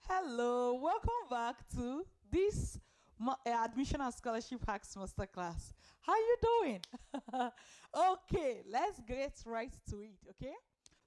Hello, welcome back to this admission and scholarship hacks masterclass. How you doing? Okay, let's get right to it. Okay,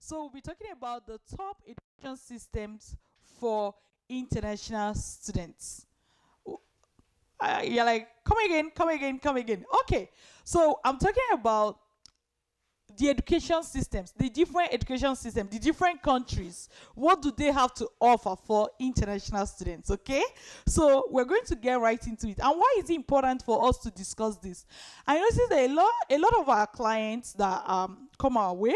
so we'll be talking about the top education systems for international students. You're like, come again, come again, come again. Okay, so I'm talking about the education systems, the different education systems, the different countries. What do they have to offer for international students? Okay, so we're going to get right into it. And why is it important for us to discuss this? I notice that a lot of our clients that come our way,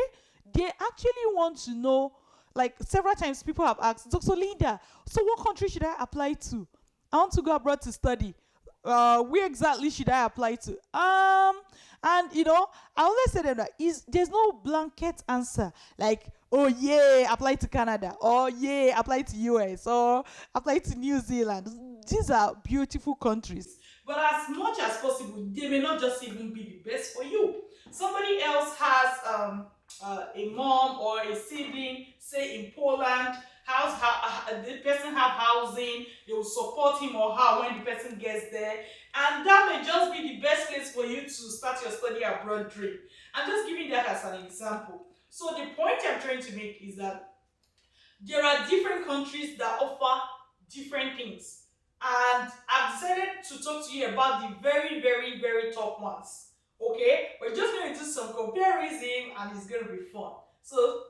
they actually want to know. Like several times, people have asked, Dr. Linda, so what country should I apply to? I want to go abroad to study. Where exactly should I apply to? And I always say them that is there's no blanket answer. Like, oh yeah, apply to Canada, or yeah, apply to US, or apply to New Zealand. These are beautiful countries. But as much as possible, they may not just even be the best for you. Somebody else has a mom or a sibling, say in Poland, the person have housing, they will support him or her when the person gets there, and that may just be the best place for you to start your study abroad dream. I'm just giving that as an example. So the point I'm trying to make is that there are different countries that offer different things, and I've decided to talk to you about the very, very, very top ones. Okay, we're just going to do some comparison and it's going to be fun. So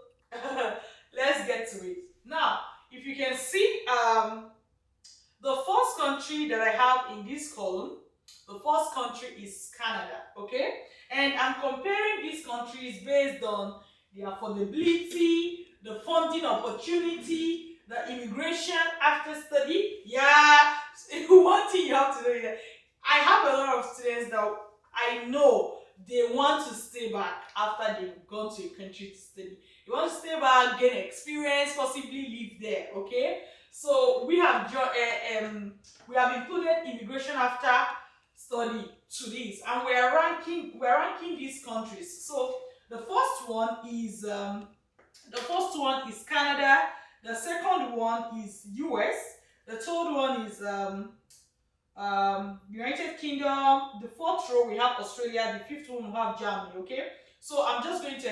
let's get to it now. If you can see, the first country that I have in this column, the first country is Canada. Okay, and I'm comparing these countries based on the affordability, the funding opportunity, the immigration after study. Yeah, one thing you have to know is that I have a lot of students that I know they want to stay back after they've gone to a country to study. They want to stay back, gain experience, possibly live there. Okay, so we have included immigration after study to this, and we are ranking these countries. So the first one is Canada. The second one is US. The third one is United Kingdom. The fourth row we have Australia. The fifth one we have Germany. Okay, so I'm just going to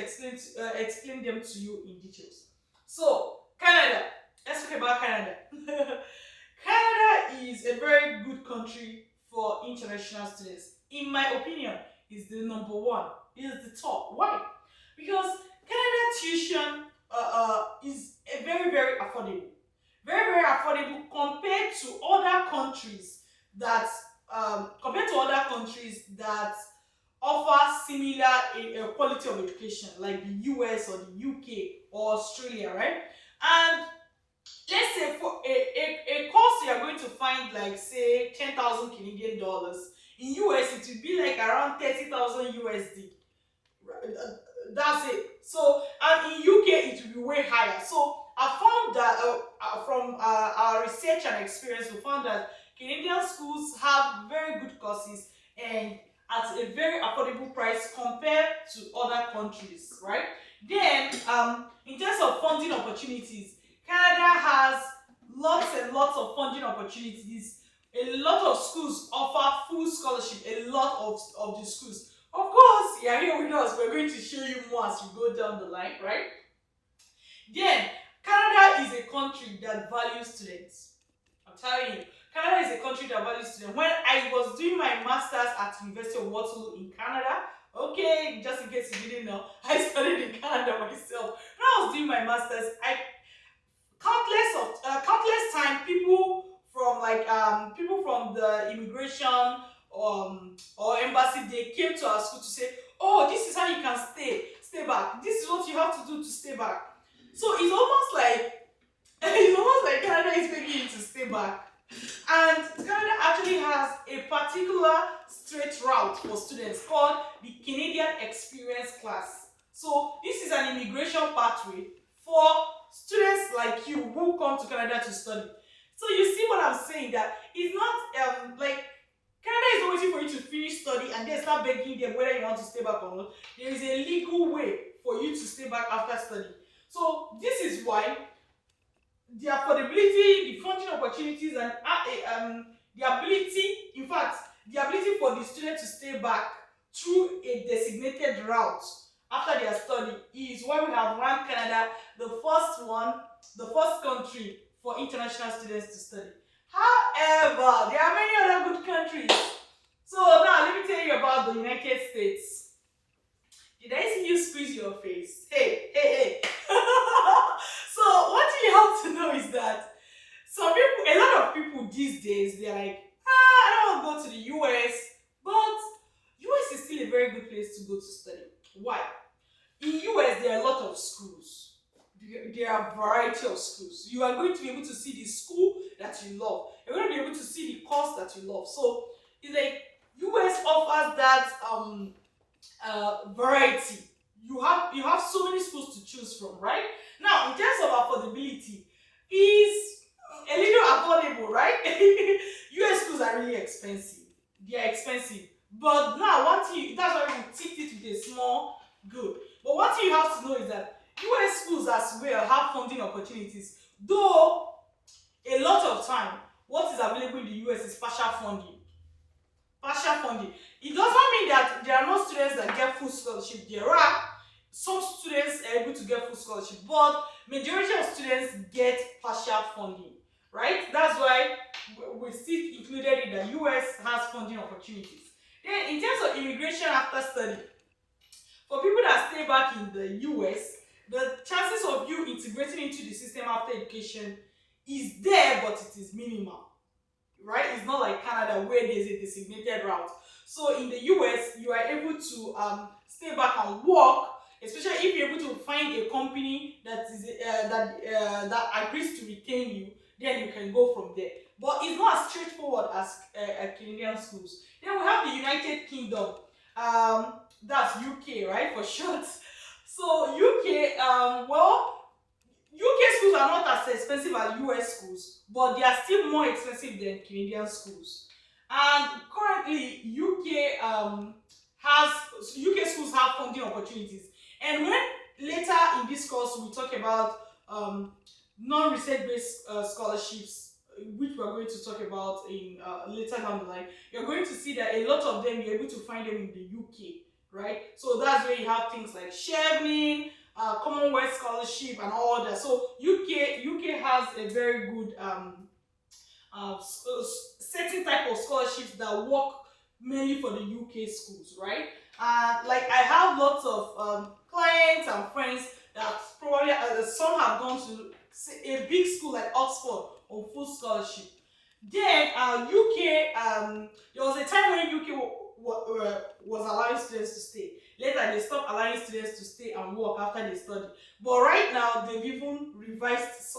explain them to you in details. So Canada. Let's talk about Canada. Canada is a very good country for international students. In my opinion, is the number one. Is the top. Why? Because Canada tuition is a very, very affordable. Very, very affordable compared to other countries that offer similar quality of education, like the US or the UK or Australia, right? And let's say for a course you are going to find, like say 10,000 Canadian dollars, in US it will be like around 30,000 USD. Right? That's it. So, and in UK it will be way higher. So I found that from our research and experience, we found that Canadian schools have very good courses and at a very affordable price compared to other countries, right? Then, in terms of funding opportunities, Canada has lots and lots of funding opportunities. A lot of schools offer full scholarship. A lot of the schools. Of course, you are here with us. We're going to show you more as we go down the line, right? Then, Canada is a country that values students. I'm telling you, Canada is a country that values students. When I was doing my masters at University of Waterloo in Canada, okay, just in case you didn't know, I studied in Canada myself. When I was doing my masters, I countless time people from the immigration or embassy, they came to our school to say, oh, this is how you can stay back, this is what you have to do to stay back. So it's almost like Canada is making you to stay back. And Canada actually has a particular straight route for students called the Canadian Experience Class. So this is an immigration pathway for students like you who come to Canada to study. So you see what I'm saying, that it's not like Canada is not waiting for you to finish study and then start begging them whether you want to stay back or not. There is a legal way for you to stay back after study. So this is why the affordability, the funding opportunities, and the ability, in fact, the ability for the student to stay back through a designated route after their study is why we have ranked Canada the first country for international students to study. However, there are many other good countries. So now let me tell you about the United States. Did I see you squeeze your face? Hey, hey, hey. So what you have to know is that a lot of people these days, they're like, I don't want to go to the US, but US is still a very good place to go to study. Why? In US, there are a lot of schools. There are a variety of schools. You are going to be able to see the school that you love. You're going to be able to see the course that you love. So it's like US offers that variety. You have so many schools to choose from, right? Now, in terms of affordability, is a little affordable, right? US schools are really expensive. They are expensive. But now, that's why we ticked it with a small good. But one thing you have to know is that US schools as well have funding opportunities. Though, a lot of time, what is available in the US is partial funding. Partial funding. It does not mean that there are no students that get full scholarship. There are some students are able to get full scholarship, but majority of students get partial funding, right? That's why we still included in the US has funding opportunities. Then in terms of immigration after study, for people that stay back in the US, the chances of you integrating into the system after education is there, but it is minimal, right? It's not like Canada where there's a designated route. So in the US, you are able to stay back and work, especially if you're able to find a company that agrees to retain you. Then you can go from there. But it's not as straightforward as Canadian schools. Then we have the United Kingdom. That's UK, right, for short. So UK, UK schools are not as expensive as US schools, but they are still more expensive than Canadian schools. And currently, UK schools have funding opportunities. And when later in this course we talk about non-research based scholarships, which we're going to talk about in later down the line, you're going to see that a lot of them you're able to find them in the UK, right? So that's where you have things like Chevening, Commonwealth Scholarship, and all that. So UK has a very good certain type of scholarships that work mainly for the UK schools, right? Like I have lots of clients and friends that probably some have gone to a big school like Oxford on full scholarship. Then UK, there was a time when UK was allowing students to stay. Later, they stopped allowing students to stay and work after they study. But right now, they've even revised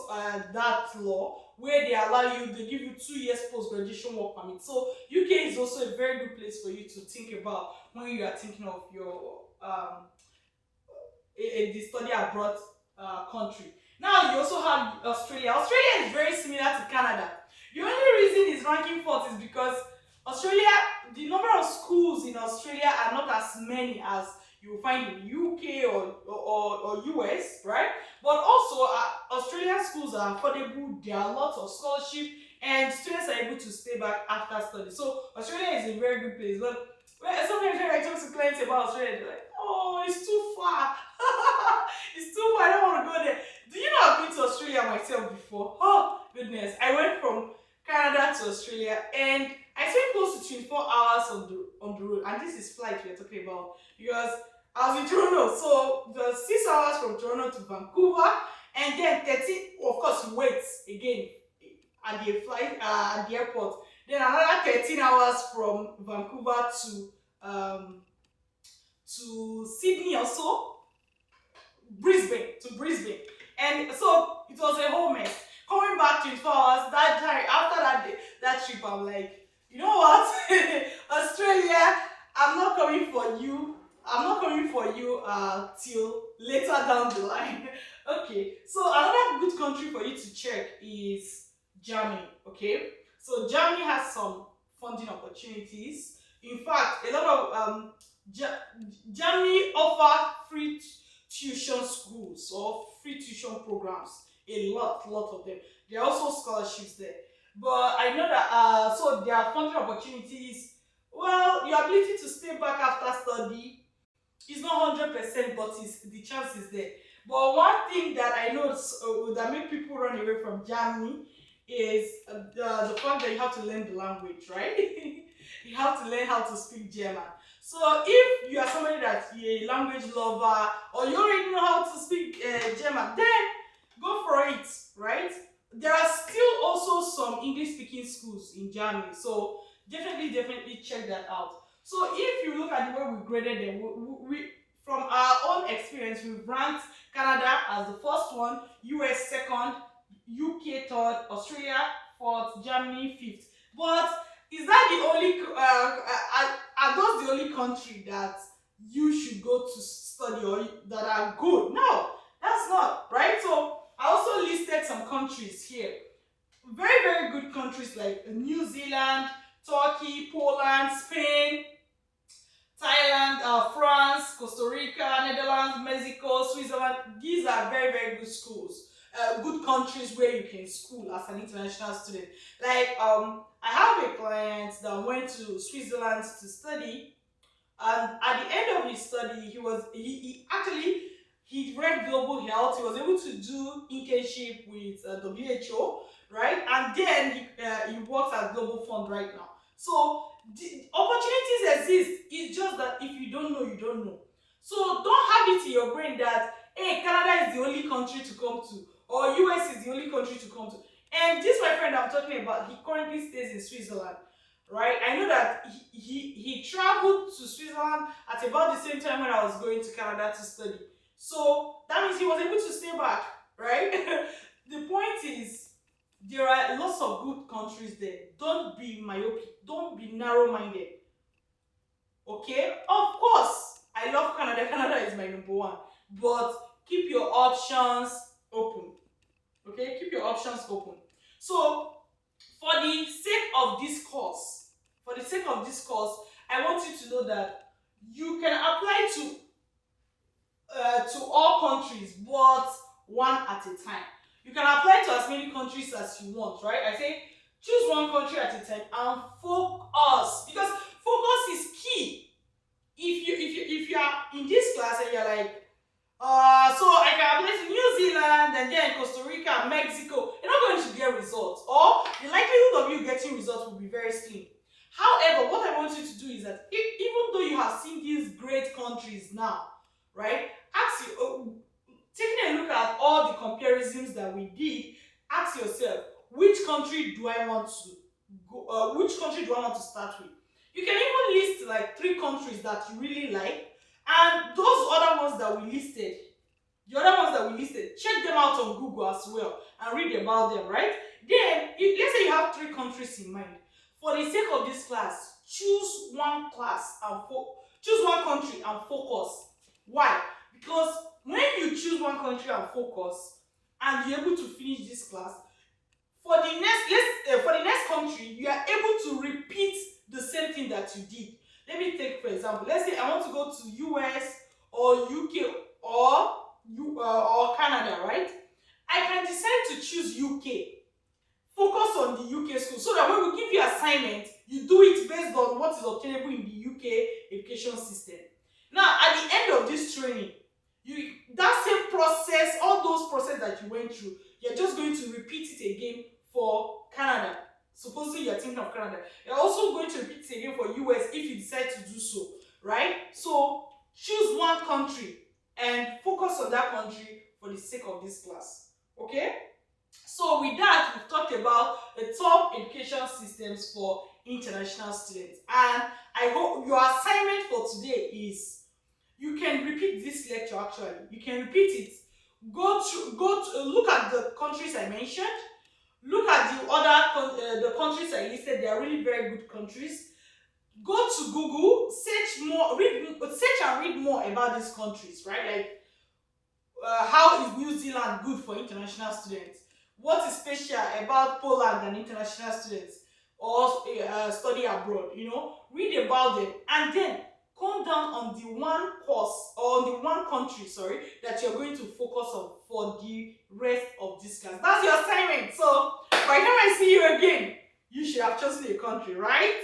that law where they give you 2 years post-graduation work permit. So UK is also a very good place for you to think about when you are thinking of your the study abroad country. Now you also have Australia. Australia is very similar to Canada. The only reason it's ranking fourth is because Australia, the number of schools in Australia are not as many as you will find in UK or US, right? But also Australian schools are affordable. There are lots of scholarship, and students are able to stay back after study. So Australia is a very good place. But sometimes when I talk to clients about Australia, they're like, "Oh, it's too far. It's too far. I don't want to go there." Do you know I've been to Australia myself before? Oh goodness, I went from Canada to Australia, and I spent close to 24 hours on the road, and this is flight we're talking about because I was in Toronto, so the 6 hours from Toronto to Vancouver, and then 13. Of course, you wait again at the flight at the airport. Then another 13 hours from Vancouver to Sydney, also Brisbane, and so it was a whole mess. Coming back 24 hours that time after that trip, I'm like, you know what, Australia, I'm not coming for you. Till later down the line. Okay, so another good country for you to check is Germany. Okay, so Germany has some funding opportunities. In fact, a lot of Germany offer free tuition schools or free tuition programs a lot of them. There are also scholarships there. But I know that so there are funding opportunities. Well, your ability to stay back after study is not 100%, but the chance is there. But one thing that I know that make people run away from Germany is the fact that you have to learn the language, right? You have to learn how to speak German. So if you are somebody that's a language lover or you already know how to speak German, then go for it, right? There are still also some English speaking schools in Germany, so definitely check that out. So if you look at the way we graded them, we from our own experience, we've ranked Canada as the first one, US second, UK third, Australia fourth, Germany fifth. But is that the only? Are those the only country that you should go to study or that are good? No, that's not right. So I also listed some countries here. Very good countries like New Zealand, Turkey, Poland, Spain, Thailand, France, Costa Rica, Netherlands, Mexico, Switzerland. These are very good schools, good countries where you can school as an international student. Like I have a client that went to Switzerland to study, and at the end of his study, he actually he read global health. He was able to do internship with WHO, right? And then he works at Global Fund right now. So the opportunities exist. It's just that if you don't know, you don't know. So don't have it in your brain that hey, Canada is the only country to come to, or US is the only country to come to. And this my friend I'm talking about, he currently stays in Switzerland, right? I know that he traveled to Switzerland at about the same time when I was going to Canada to study. So that means he was able to stay back, right? The point is, there are lots of good countries there. Don't be myopic. Don't be narrow-minded. Okay? Of course, I love Canada. Canada is my number one. But keep your options open. Okay? Keep your options open. So, for the sake of this course, I want you to know that you can apply to all countries, but one at a time. You can apply to as many countries as you want, right? I say choose one country at a time and focus, because focus is key. If you are in this class and you're like, so I can apply to New Zealand and then Costa Rica, Mexico, you're not going to get results, or the likelihood of you getting results will be very slim. However, what I want you to do is that even though you have seen these great countries now, right? Ask you, taking a look at all the comparisons that we did, ask yourself, which country do I want to go? Which country do I want to start with? You can even list like 3 countries that you really like, and those other ones that we listed, check them out on Google as well and read about them, right? Then, let's say you have 3 countries in mind. For the sake of this class, choose one country and focus. Why? Because when you choose one country and focus, and you're able to finish this class, for the next country, you are able to repeat the same thing that you did. Let me take for example. Let's say I want to go to US or UK or Canada, right? I can decide to choose UK. Focus on the UK school so that when we give you assignment, you do it based on what is obtainable in the UK education system. Now, at the end of this training, that same process, all those process that you went through, you're just going to repeat it again for Canada. Supposing you're thinking of Canada, you're also going to repeat it again for US if you decide to do so, right? So choose one country and focus on that country for the sake of this class. Okay? So with that, we've talked about the top education systems for international students, and I hope your assignment for today is you can repeat this lecture. Actually, you can repeat it. Go to look at the countries I mentioned. Look at the countries I listed. They are really very good countries. Go to Google, search and read more about these countries, right? Like how is New Zealand good for international students? What is special about Poland and international students or study abroad? Read about them and then hone down on the one course or on the one country, sorry, that you're going to focus on for the rest of this class. That's your assignment. So by the time I see you again, you should have chosen a country, right?